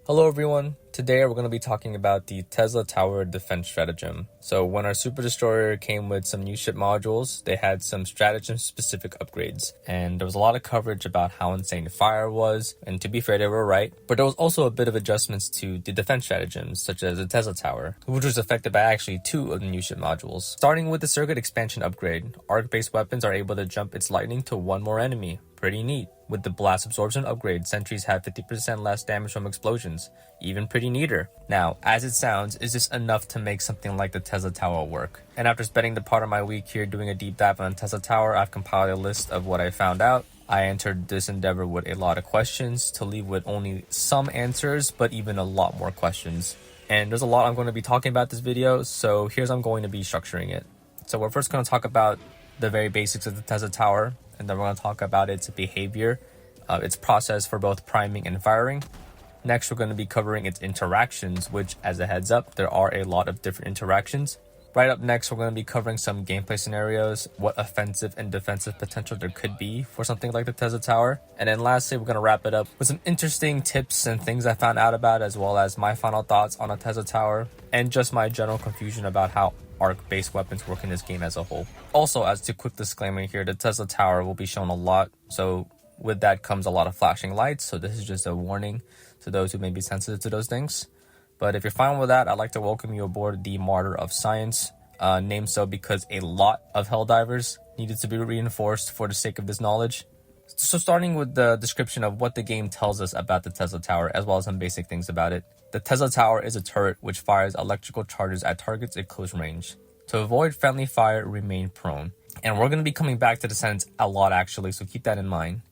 Hello everyone, today we're going to be talking about the Tesla Tower defense stratagem. So when our Super Destroyer came with some new ship modules, they had some stratagem specific upgrades. And there was a lot of coverage about how insane fire was, and to be fair they were right. But there was also a bit of adjustments to the defense stratagems, such as the Tesla Tower, which was affected by actually 2 of the new ship modules. Starting with the circuit expansion upgrade, arc-based weapons are able to jump its lightning to 1 more enemy. Pretty neat. With the blast absorption upgrade, sentries have 50% less damage from explosions. Even pretty neater. Now, as it sounds, is this enough to make something like the Tesla Tower work? And after spending the part of my week here doing a deep dive on the Tesla Tower, I've compiled a list of what I found out. I entered this endeavor with a lot of questions to leave with only some answers, but even a lot more questions. And there's a lot I'm going to be talking about this video, so here's how I'm going to be structuring it. So we're first going to talk about the very basics of the Tesla Tower, and then we're going to talk about its behavior, its process for both priming and firing. Next, we're going to be covering its interactions, which, as a heads up, there are a lot of different interactions. Right up next, we're going to be covering some gameplay scenarios, what offensive and defensive potential there could be for something like the Tesla Tower. And then lastly, we're going to wrap it up with some interesting tips and things I found out about, as well as my final thoughts on a Tesla Tower, and just my general confusion about how arc-based weapons work in this game as a whole. Also, as a quick disclaimer here, the Tesla Tower will be shown a lot, so with that comes a lot of flashing lights, so this is just a warning to those who may be sensitive to those things. But if you're fine with that, I'd like to welcome you aboard the Martyr of Science, named so because a lot of Helldivers needed to be reinforced for the sake of this knowledge. So starting with the description of what the game tells us about the Tesla Tower, as well as some basic things about it. The Tesla Tower is a turret which fires electrical charges at targets at close range. To avoid friendly fire, remain prone. And we're going to be coming back to the sentence a lot actually, so keep that in mind.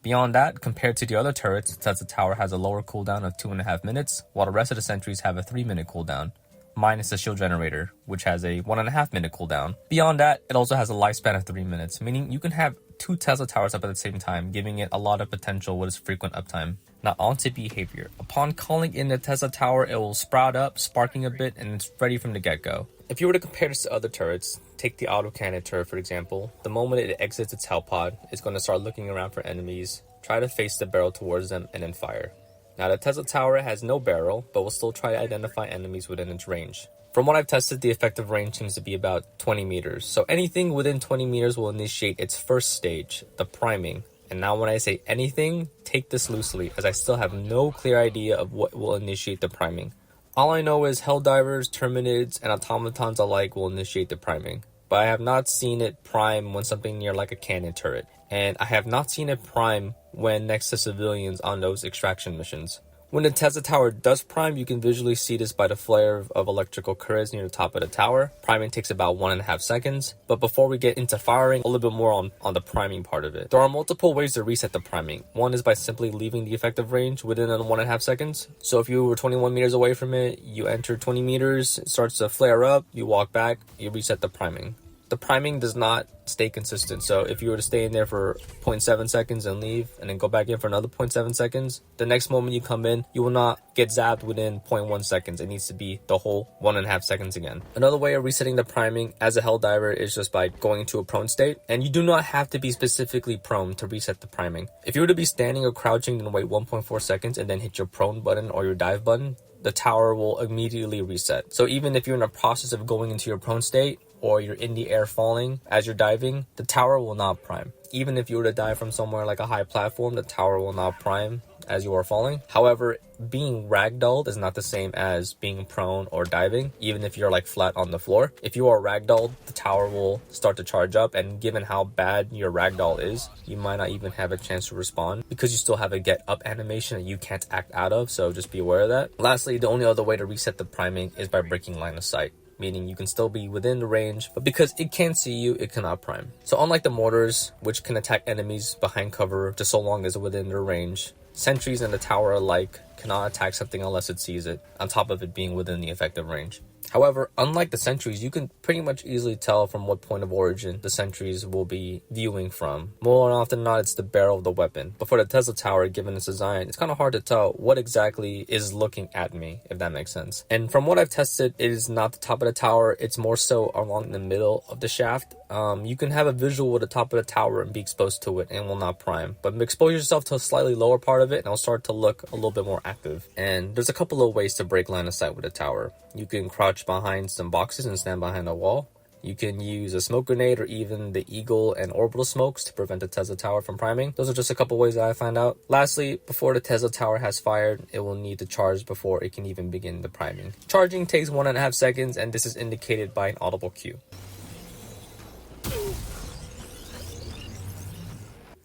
Beyond that, compared to the other turrets, the Tesla Tower has a lower cooldown of 2.5 minutes, while the rest of the sentries have a 3-minute cooldown, minus the shield generator, which has a 1.5-minute cooldown. Beyond that, it also has a lifespan of 3 minutes, meaning you can have 2 Tesla Towers up at the same time, giving it a lot of potential with its frequent uptime. Now on to behavior. Upon calling in the Tesla Tower, it will sprout up, sparking a bit, and it's ready from the get-go. If you were to compare this to other turrets, take the autocannon turret for example, the moment it exits its hell pod, it's going to start looking around for enemies, try to face the barrel towards them, and then fire. Now the Tesla Tower has no barrel, but will still try to identify enemies within its range. From what I've tested, the effective range seems to be about 20 meters, so anything within 20 meters will initiate its first stage, the priming. And now when I say anything, take this loosely, as I still have no clear idea of what will initiate the priming. All I know is Helldivers, Terminids, and automatons alike will initiate the priming, but I have not seen it prime when something near like a cannon turret, and I have not seen it prime when next to civilians on those extraction missions. When the Tesla Tower does prime, you can visually see this by the flare of electrical currents near the top of the tower. Priming takes about 1.5 seconds, but before we get into firing, a little bit more on the priming part of it. There are multiple ways to reset the priming. One is by simply leaving the effective range within 1.5 seconds. So if you were 21 meters away from it, you enter 20 meters, it starts to flare up, you walk back, you reset the priming. The priming does not stay consistent, so if you were to stay in there for 0.7 seconds and leave, and then go back in for another 0.7 seconds, the next moment you come in, you will not get zapped within 0.1 seconds. It needs to be the whole 1.5 seconds again. Another way of resetting the priming as a Helldiver is just by going into a prone state, and you do not have to be specifically prone to reset the priming. If you were to be standing or crouching and wait 1.4 seconds and then hit your prone button or your dive button, the tower will immediately reset. So even if you're in the process of going into your prone state, or you're in the air falling as you're diving, the tower will not prime. Even if you were to dive from somewhere like a high platform, the tower will not prime as you are falling. However, being ragdolled is not the same as being prone or diving, even if you're like flat on the floor. If you are ragdolled, the tower will start to charge up, and given how bad your ragdoll is, you might not even have a chance to respond because you still have a get up animation that you can't act out of, so just be aware of that. Lastly, the only other way to reset the priming is by breaking line of sight, meaning you can still be within the range, but because it can't see you, it cannot prime. So unlike the mortars, which can attack enemies behind cover just so long as within their range, sentries and the tower alike cannot attack something unless it sees it, on top of it being within the effective range. However, unlike the sentries, you can pretty much easily tell from what point of origin the sentries will be viewing from. More often than not, it's the barrel of the weapon. But for the Tesla Tower, given its design, it's kind of hard to tell what exactly is looking at me, if that makes sense. And from what I've tested, it is not the top of the tower, it's more so along the middle of the shaft. You can have a visual with the top of the tower and be exposed to it and will not prime. But expose yourself to a slightly lower part of it and it'll start to look a little bit more active. And there's a couple of ways to break line of sight with a tower. You can crouch behind some boxes and stand behind a wall. You can use a smoke grenade or even the eagle and orbital smokes to prevent the Tesla Tower from priming. Those are just a couple ways that I found out. Lastly, before the Tesla Tower has fired, it will need to charge before it can even begin the priming. Charging takes 1.5 seconds, and this is indicated by an audible cue.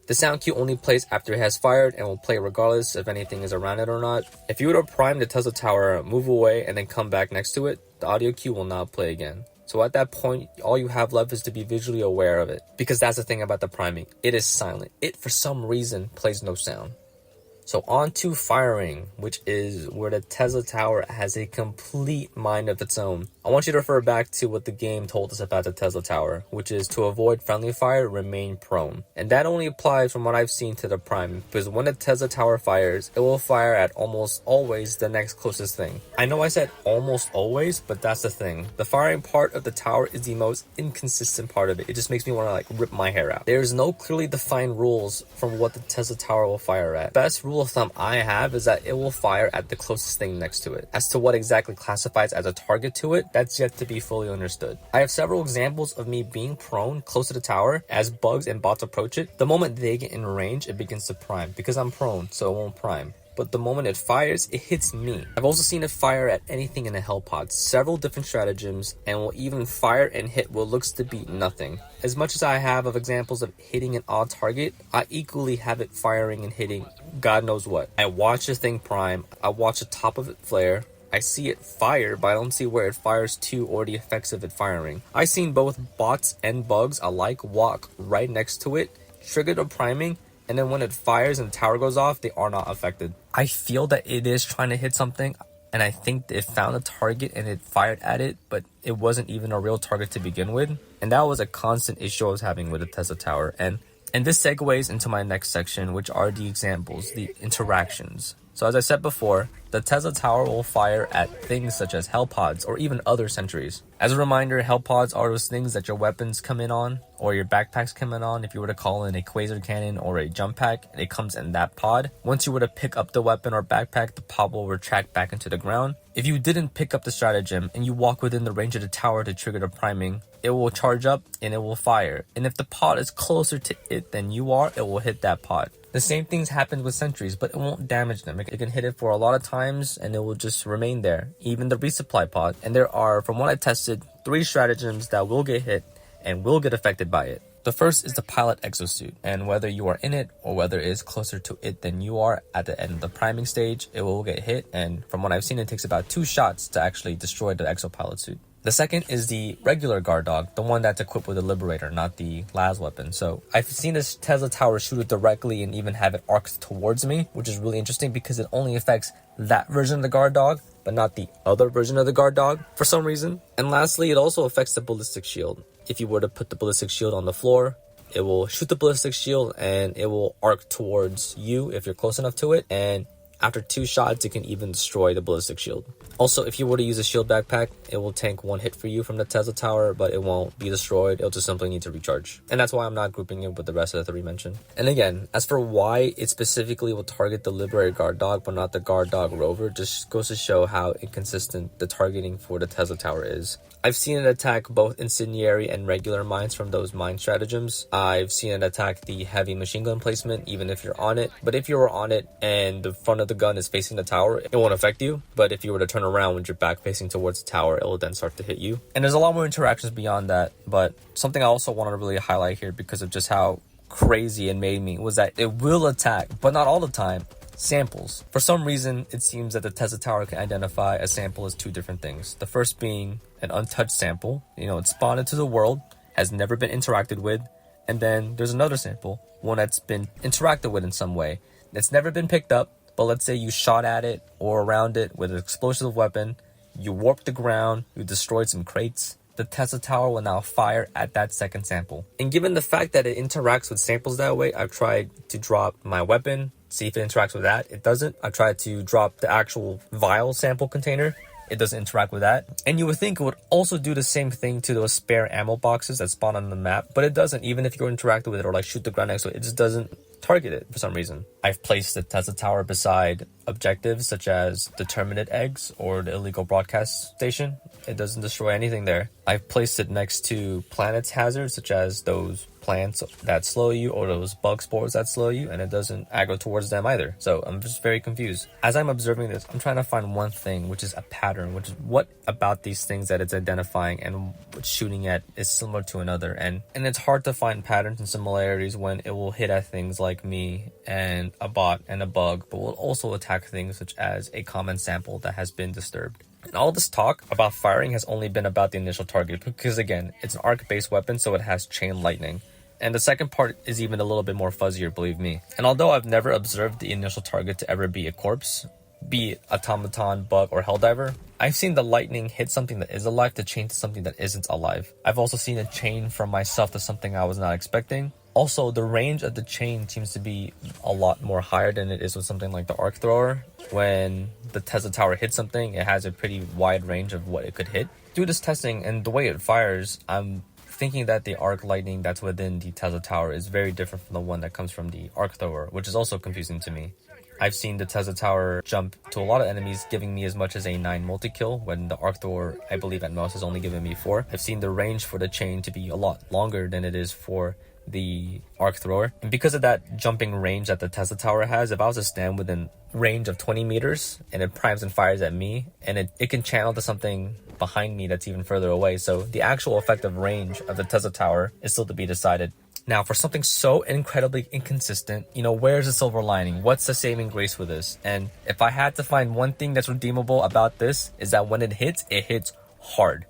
The sound cue only plays after it has fired and will play regardless if anything is around it or not. If you were to prime the Tesla Tower, move away, and then come back next to it, the audio cue will not play again. So at that point, all you have left is to be visually aware of it. Because that's the thing about the priming. It is silent. It, for some reason, plays no sound. So on to firing, which is where the Tesla Tower has a complete mind of its own. I want you to refer back to what the game told us about the Tesla Tower, which is to avoid friendly fire, remain prone. And that only applies from what I've seen to the prime, because when the Tesla Tower fires, it will fire at almost always the next closest thing. I know I said almost always, but that's the thing. The firing part of the tower is the most inconsistent part of it. It just makes me want to rip my hair out. There's no clearly defined rules from what the Tesla Tower will fire at. Best rule of thumb I have is that it will fire at the closest thing next to it. As to what exactly classifies as a target to it, that's yet to be fully understood. I have several examples of me being prone close to the tower as bugs and bots approach it. The moment they get in range, it begins to prime because I'm prone, so it won't prime. But the moment it fires, it hits me. I've also seen it fire at anything in a hell pod, several different stratagems, and will even fire and hit what looks to be nothing. As much as I have of examples of hitting an odd target, I equally have it firing and hitting God knows what. I watch the thing prime, I watch the top of it flare, I see it fire, but I don't see where it fires to or the effects of it firing. I've seen both bots and bugs alike walk right next to it, trigger the priming, and then when it fires and the tower goes off, they are not affected. I feel that it is trying to hit something, and I think it found a target and it fired at it, but it wasn't even a real target to begin with. And that was a constant issue I was having with the Tesla Tower. And this segues into my next section, which are the examples, the interactions. So as I said before, the Tesla Tower will fire at things such as hell pods or even other sentries. As a reminder, hell pods are those things that your weapons come in on or your backpacks come in on. If you were to call in a quasar cannon or a jump pack, it comes in that pod. Once you were to pick up the weapon or backpack, the pod will retract back into the ground. If you didn't pick up the stratagem and you walk within the range of the tower to trigger the priming, it will charge up and it will fire. And if the pod is closer to it than you are, it will hit that pod. The same things happen with sentries, but it won't damage them. It can hit it for a lot of times and it will just remain there. Even the resupply pod. And there are, from what I tested, 3 stratagems that will get hit and will get affected by it. The first is the pilot exosuit, and whether you are in it or whether it is closer to it than you are at the end of the priming stage, it will get hit, and from what I've seen, it takes about 2 shots to actually destroy the exopilot suit. The second is the regular guard dog, the one that's equipped with a liberator, not the las weapon. So I've seen this Tesla Tower shoot it directly and even have it arced towards me, which is really interesting because it only affects that version of the guard dog, but not the other version of the guard dog for some reason. And lastly, it also affects the ballistic shield. If you were to put the ballistic shield on the floor, it will shoot the ballistic shield and it will arc towards you if you're close enough to it. And after 2 shots, it can even destroy the ballistic shield. Also, if you were to use a shield backpack, it will tank 1 hit for you from the Tesla Tower, but it won't be destroyed. It'll just simply need to recharge. And that's why I'm not grouping it with the rest of the 3 mentioned. And again, as for why it specifically will target the liberated guard dog, but not the guard dog rover, just goes to show how inconsistent the targeting for the Tesla Tower is. I've seen it attack both incendiary and regular mines from those mine stratagems. I've seen it attack the heavy machine gun placement, even if you're on it. But if you were on it and the front of the gun is facing the tower, it won't affect you. But if you were to turn around with your back facing towards the tower, it will then start to hit you. And there's a lot more interactions beyond that. But something I also wanted to really highlight here because of just how crazy it made me was that it will attack, but not all the time, samples. For some reason, it seems that the Tesla Tower can identify a sample as 2 different things. The first being an untouched sample. It's spawned into the world, has never been interacted with. And then there's another sample, one that's been interacted with in some way. It's never been picked up, but let's say you shot at it or around it with an explosive weapon. you warped the ground, you destroyed some crates, the Tesla Tower will now fire at that second sample. And given the fact that it interacts with samples that way, I've tried to drop my weapon, see if it interacts with that. It doesn't. I tried to drop the actual vial sample container. It doesn't interact with that. And you would think it would also do the same thing to those spare ammo boxes that spawn on the map, but it doesn't. Even if you interact with it or like shoot the ground next to it, it just doesn't target it for some reason. I've placed the Tesla Tower beside objectives such as the Terminate eggs or the illegal broadcast station. It doesn't destroy anything there. I've placed it next to planets hazards such as those plants that slow you or those bug spores that slow you, and it doesn't aggro towards them either. So I'm just very confused. As I'm observing this, I'm trying to find one thing, which is a pattern, which is what about these things that it's identifying and what's shooting at is similar to another. And it's hard to find patterns and similarities when it will hit at things like me and a bot and a bug, but will also attack things such as a common sample that has been disturbed. And all this talk about firing has only been about the initial target because, again, it's an arc-based weapon, so it has chain lightning. And the second part is even a little bit more fuzzier, believe me. And although I've never observed the initial target to ever be a corpse, be it automaton, bug, or helldiver, I've seen the lightning hit something that is alive to chain to something that isn't alive. I've also seen a chain from myself to something I was not expecting. Also, the range of the chain seems to be a lot more higher than it is with something like the arc thrower. When the Tesla Tower hits something, it has a pretty wide range of what it could hit. Through this testing and the way it fires, I'm thinking that the arc lightning that's within the Tesla Tower is very different from the one that comes from the arc thrower, which is also confusing to me. I've seen the Tesla Tower jump to a lot of enemies, giving me as much as a 9 multi-kill, when the arc thrower, I believe at most, has only given me 4. I've seen the range for the chain to be a lot longer than it is for the arc thrower. And because of that jumping range that the Tesla Tower has, if I was to stand within range of 20 meters and it primes and fires at me, and it can channel to something behind me that's even further away. So the actual effective range of the Tesla Tower is still to be decided. Now, for something so incredibly inconsistent, where's the silver lining? What's the saving grace for this? And if I had to find one thing that's redeemable about this, is that when it hits hard.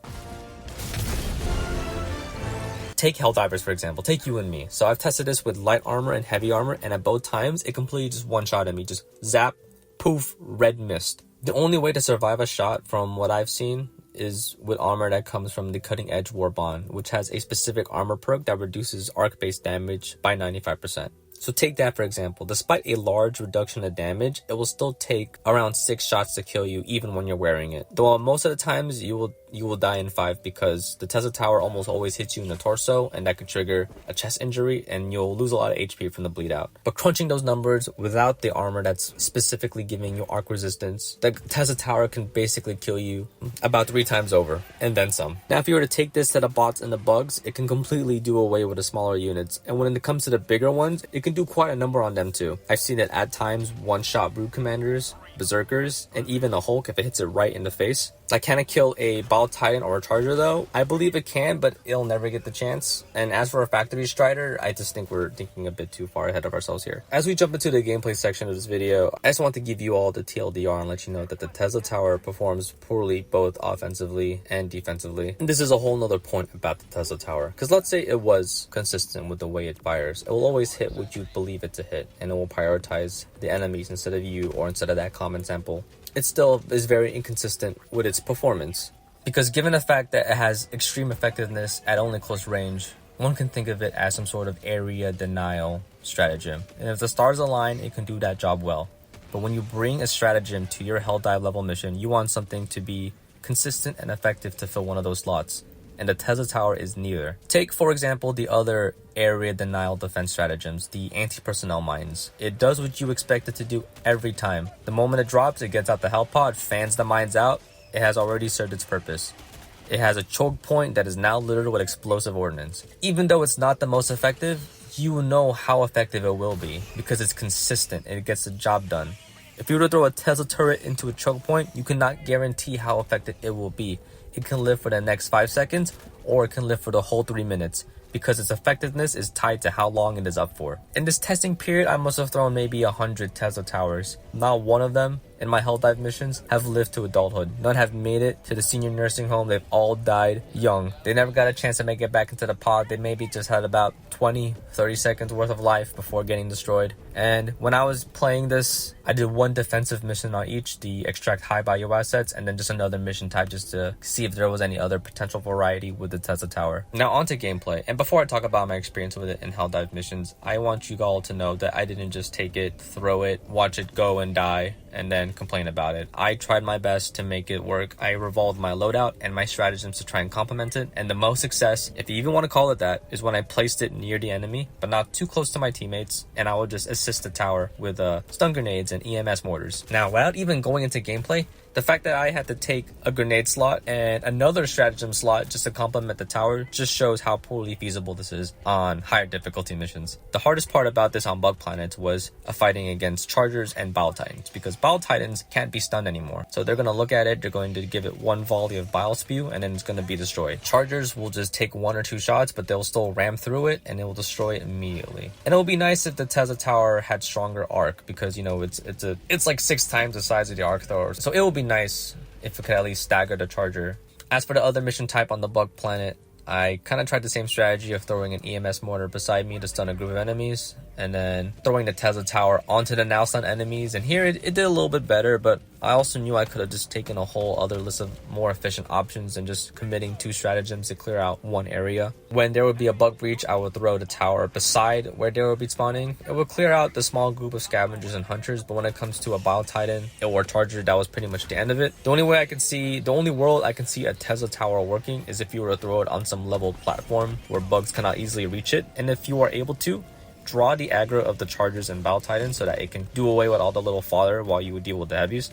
Take Helldivers, for example. Take you and me. So I've tested this with light armor and heavy armor, and at both times, it completely just one-shotted me. Just zap, poof, red mist. The only way to survive a shot, from what I've seen, is with armor that comes from the Cutting Edge War Bond, which has a specific armor perk that reduces arc-based damage by 95%. So take that for example. Despite a large reduction of damage, it will still take around 6 shots to kill you even when you're wearing it. Though most of the times you will die in 5 because the Tesla Tower almost always hits you in the torso, and that could trigger a chest injury and you'll lose a lot of HP from the bleed out. But crunching those numbers without the armor that's specifically giving you arc resistance, the Tesla Tower can basically kill you about 3 times over and then some. Now if you were to take this to the bots and the bugs, it can completely do away with the smaller units, and when it comes to the bigger ones, it can do quite a number on them too. I've seen it at times one-shot Brood Commanders, Berserkers, and even a Hulk if it hits it right in the face. Like, can it kill a Ball Titan or a Charger though? I believe it can, but it'll never get the chance. And as for a Factory Strider, I just think we're thinking a bit too far ahead of ourselves here. As we jump into the gameplay section of this video, I just want to give you all the TLDR and let you know that the Tesla Tower performs poorly both offensively and defensively. And this is a whole nother point about the Tesla Tower, because let's say it was consistent with the way it fires. It will always hit what you believe it to hit, and it will prioritize the enemies instead of you or instead of that common sample. It still is very inconsistent with its performance, because given the fact that it has extreme effectiveness at only close range, one can think of it as some sort of area denial stratagem. And if the stars align, it can do that job well. But when you bring a stratagem to your Helldive level mission, you want something to be consistent and effective to fill one of those slots. And the Tesla Tower is neither. Take, for example, the other area denial defense stratagems, the anti-personnel mines. It does what you expect it to do every time. The moment it drops, it gets out the hell pod, fans the mines out. It has already served its purpose. It has a choke point that is now littered with explosive ordnance. Even though it's not the most effective, you will know how effective it will be because it's consistent and it gets the job done. If you were to throw a Tesla turret into a choke point, you cannot guarantee how effective it will be. It can live for the next 5 seconds, or it can live for the whole 3 minutes, because its effectiveness is tied to how long it is up for. In this testing period, I must have thrown maybe 100 Tesla Towers. Not one of them in my Helldive missions have lived to adulthood. None have made it to the senior nursing home. They've all died young. They never got a chance to make it back into the pod. They maybe just had about 20-30 seconds worth of life before getting destroyed. And when I was playing this, I did one defensive mission on each, the extract high value assets, and then just another mission type just to see if there was any other potential variety with the Tesla Tower. Now onto gameplay. And before I talk about my experience with it in Helldive missions, I want you all to know that I didn't just take it, throw it, watch it go and die, and then complain about it. I tried my best to make it work. I revolved my loadout and my stratagems to try and complement it. And the most success, if you even want to call it that, is when I placed it near the enemy, but not too close to my teammates, and I would just assist the tower with stun grenades and EMS mortars. Now, without even going into gameplay, the fact that I had to take a grenade slot and another stratagem slot just to complement the tower just shows how poorly feasible this is on higher difficulty missions. The hardest part about this on bug planets was fighting against chargers and bile titans, because bile titans can't be stunned anymore. So they're going to look at it, they're going to give it one volley of bile spew, and then it's going to be destroyed. Chargers will just take 1 or 2 shots, but they'll still ram through it and it will destroy it immediately. And it would be nice if the Tesla Tower had stronger arc, because you know it's like 6 times the size of the arc thrower. So it would be nice if it could at least stagger the charger. As for the other mission type on the bug planet, I kind of tried the same strategy of throwing an EMS mortar beside me to stun a group of enemies, and then throwing the Tesla Tower onto the now stunned enemies. And here it did a little bit better, but I also knew I could have just taken a whole other list of more efficient options and just committing 2 stratagems to clear out 1 area. When there would be a bug breach, I would throw the tower beside where they would be spawning. It would clear out the small group of scavengers and hunters, but when it comes to a bile titan or charger, that was pretty much the end of it. The only world I can see a Tesla Tower working is if you were to throw it on some leveled platform where bugs cannot easily reach it, and if you are able to draw the aggro of the chargers and bile titans so that it can do away with all the little fodder while you would deal with the heavies.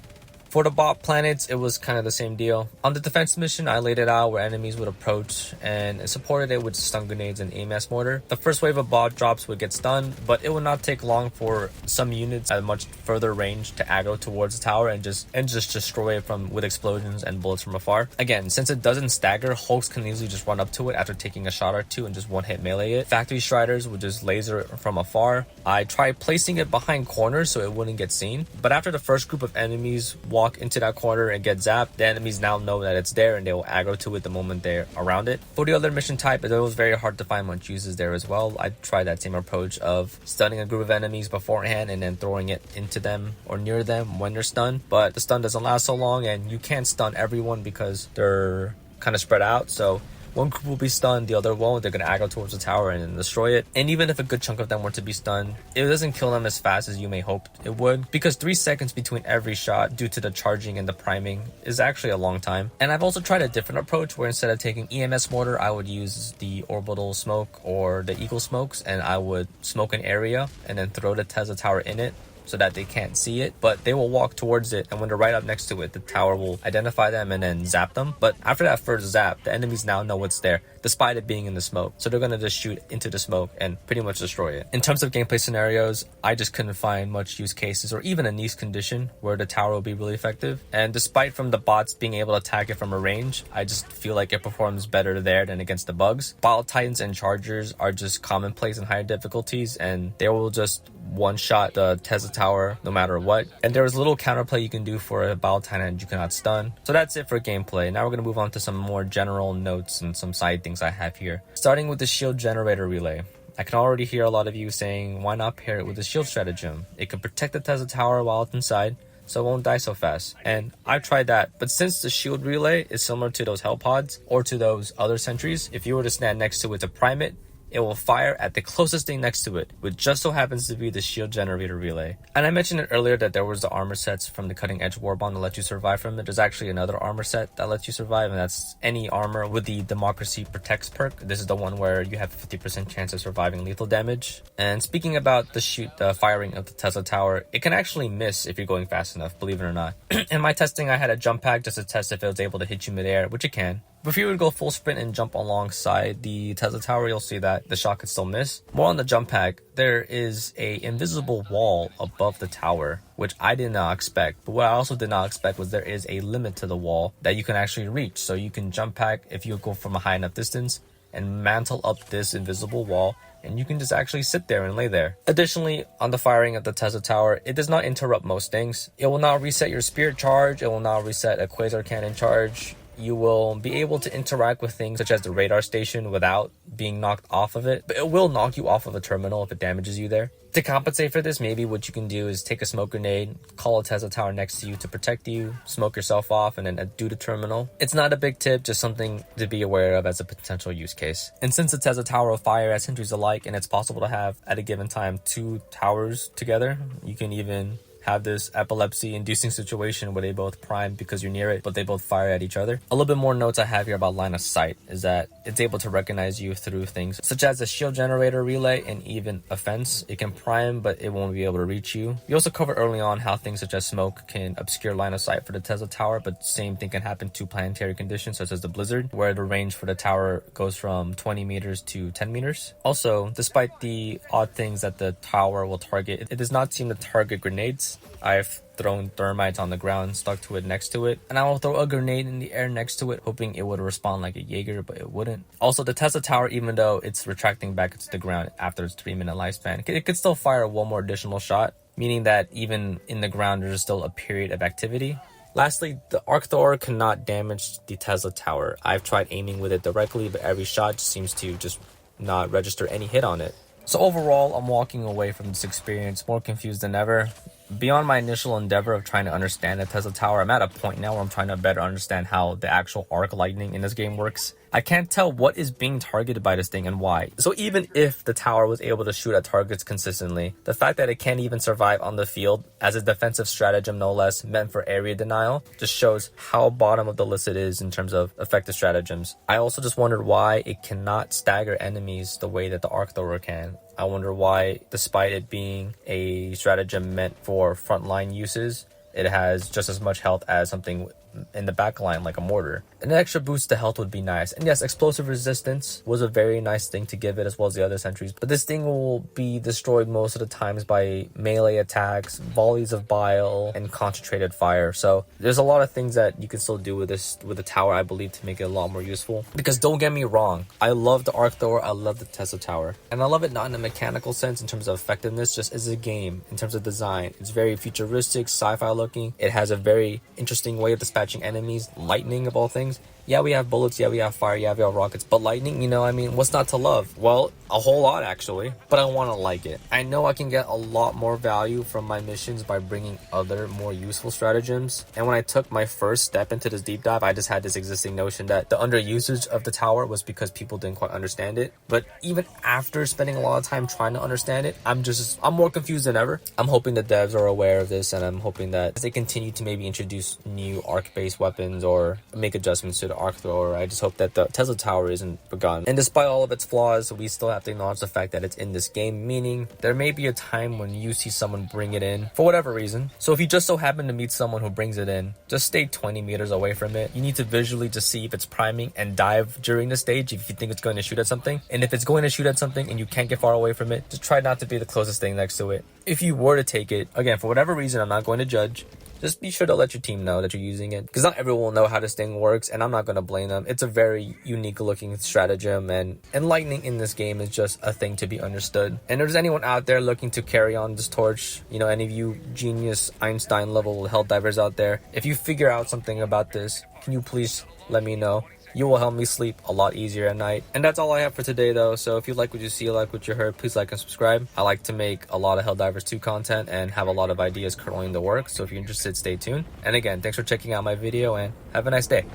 For the bot planets, it was kind of the same deal. On the defense mission, I laid it out where enemies would approach and supported it with stun grenades and EMS mortar. The first wave of bot drops would get stunned, but it would not take long for some units at a much further range to aggro towards the tower and just destroy it with explosions and bullets from afar. Again, since it doesn't stagger, Hulks can easily just run up to it after taking a shot or 2 and just one-hit melee it. Factory Striders would just laser it from afar. I tried placing it behind corners so it wouldn't get seen, but after the first group of enemies walk into that corner and get zapped, the enemies now know that it's there and they will aggro to it the moment they're around it. For the other mission type, it was very hard to find much uses there as well. I tried that same approach of stunning a group of enemies beforehand and then throwing it into them or near them when they're stunned, but the stun doesn't last so long and you can't stun everyone because they're kind of spread out. So one group will be stunned, the other won't. They're going to aggro towards the tower and then destroy it. And even if a good chunk of them were to be stunned, it doesn't kill them as fast as you may hope it would, because 3 seconds between every shot due to the charging and the priming is actually a long time. And I've also tried a different approach where instead of taking EMS mortar, I would use the orbital smoke or the eagle smokes, and I would smoke an area and then throw the Tesla Tower in it so that they can't see it, but they will walk towards it, and when they're right up next to it, the tower will identify them and then zap them. But after that first zap, the enemies now know it's there, despite it being in the smoke. So they're going to just shoot into the smoke and pretty much destroy it. In terms of gameplay scenarios, I just couldn't find much use cases or even a niche condition where the tower will be really effective. And despite from the bots being able to attack it from a range, I just feel like it performs better there than against the bugs. Bile Titans and Chargers are just commonplace in higher difficulties, and they will just one-shot the Tesla Tower no matter what. And there is little counterplay you can do for a Bile Titan you cannot stun. So that's it for gameplay. Now we're going to move on to some more general notes and some side things I have here. Starting with the shield generator relay. I can already hear a lot of you saying, why not pair it with the shield stratagem? It can protect the Tesla Tower while it's inside, so it won't die so fast. And I tried that, but since the shield relay is similar to those hell pods or to those other sentries, if you were to stand next to it to prime it, it will fire at the closest thing next to it, which just so happens to be the shield generator relay. And I mentioned it earlier that there was the armor sets from the cutting edge warbond that let you survive from it. There's actually another armor set that lets you survive, and that's any armor with the Democracy Protects perk. This is the one where you have a 50% chance of surviving lethal damage. And speaking about the firing of the Tesla Tower, it can actually miss if you're going fast enough, believe it or not. In my testing, I had a jump pack just to test if it was able to hit you midair, which it can. But if you would go full sprint and jump alongside the Tesla Tower, you'll see that the shot could still miss. More on the jump pack, there is a invisible wall above the tower, which I did not expect. But what I also did not expect was there is a limit to the wall that you can actually reach. So you can jump pack if you go from a high enough distance and mantle up this invisible wall and you can just actually sit there and lay there. Additionally, on the firing of the Tesla Tower, it does not interrupt most things. It will not reset your spirit charge, it will not reset a quasar cannon charge. You will be able to interact with things such as the radar station without being knocked off of it, but it will knock you off of a terminal if it damages you there. To compensate for this, maybe what you can do is take a smoke grenade, call a Tesla Tower next to you to protect you, smoke yourself off, and then do the terminal. It's not a big tip, just something to be aware of as a potential use case. And since the Tesla Tower will fire at sentries alike, and it's possible to have, at a given time, 2 towers together, you can even have this epilepsy-inducing situation where they both prime because you're near it, but they both fire at each other. A little bit more notes I have here about line of sight is that it's able to recognize you through things such as a shield generator relay and even a fence. It can prime, but it won't be able to reach you. We also covered early on how things such as smoke can obscure line of sight for the Tesla Tower, but same thing can happen to planetary conditions such as the blizzard, where the range for the tower goes from 20 meters to 10 meters. Also, despite the odd things that the tower will target, it does not seem to target grenades. I've thrown thermites on the ground, stuck to it next to it, and I will throw a grenade in the air next to it, hoping it would respond like a Jaeger, but it wouldn't. Also, the Tesla Tower, even though it's retracting back into the ground after its 3-minute lifespan, it could still fire one more additional shot, meaning that even in the ground, there's still a period of activity. Lastly, the Arc Thor cannot damage the Tesla Tower. I've tried aiming with it directly, but every shot seems to just not register any hit on it. So overall, I'm walking away from this experience more confused than ever. Beyond my initial endeavor of trying to understand the Tesla Tower, I'm at a point now where I'm trying to better understand how the actual arc lightning in this game works. I can't tell what is being targeted by this thing and why. So even if the tower was able to shoot at targets consistently, the fact that it can't even survive on the field as a defensive stratagem no less meant for area denial just shows how bottom of the list it is in terms of effective stratagems. I also just wondered why it cannot stagger enemies the way that the Arc Thrower can. I wonder why, despite it being a stratagem meant for frontline uses, it has just as much health as something in the back line like a mortar. An extra boost to health would be nice. And yes, explosive resistance was a very nice thing to give it, as well as the other sentries, but this thing will be destroyed most of the times by melee attacks, volleys of bile, and concentrated fire. So there's a lot of things that you can still do with this, with the tower, I believe, to make it a lot more useful. Because don't get me wrong, I love the Arc Thrower, I love the Tesla Tower, and I love it not in a mechanical sense in terms of effectiveness, just as a game in terms of design. It's very futuristic, sci-fi looking. It has a very interesting way of dispatching enemies, lightning of all things. Yeah, we have bullets, yeah, we have fire, yeah, we have rockets, but lightning, you know, I mean, what's not to love? Well, a whole lot actually, but I want to like it. I know I can get a lot more value from my missions by bringing other more useful stratagems, and when I took my first step into this deep dive, I just had this existing notion that the underusage of the tower was because people didn't quite understand it. But even after spending a lot of time trying to understand it, I'm more confused than ever. I'm hoping the devs are aware of this, and I'm hoping that as they continue to maybe introduce new arc-based weapons or make adjustments to the Arc Thrower, I just hope that the Tesla Tower isn't forgotten. And despite all of its flaws, we still have to acknowledge the fact that it's in this game, meaning there may be a time when you see someone bring it in for whatever reason. So if you just so happen to meet someone who brings it in, just stay 20 meters away from it. You need to visually just see if it's priming and dive during the stage if you think it's going to shoot at something. And if it's going to shoot at something and you can't get far away from it, just try not to be the closest thing next to it. If you were to take it, again, for whatever reason, I'm not going to judge. Just be sure to let your team know that you're using it, because not everyone will know how this thing works, and I'm not going to blame them. It's a very unique looking stratagem, and lightning in this game is just a thing to be understood. And if there's anyone out there looking to carry on this torch, you know, any of you genius Einstein level Helldivers out there, if you figure out something about this, can you please let me know? You will help me sleep a lot easier at night. And that's all I have for today though. So if you like what you see, like what you heard, please like and subscribe. I like to make a lot of Helldivers 2 content and have a lot of ideas currently in the works. So if you're interested, stay tuned. And again, thanks for checking out my video and have a nice day.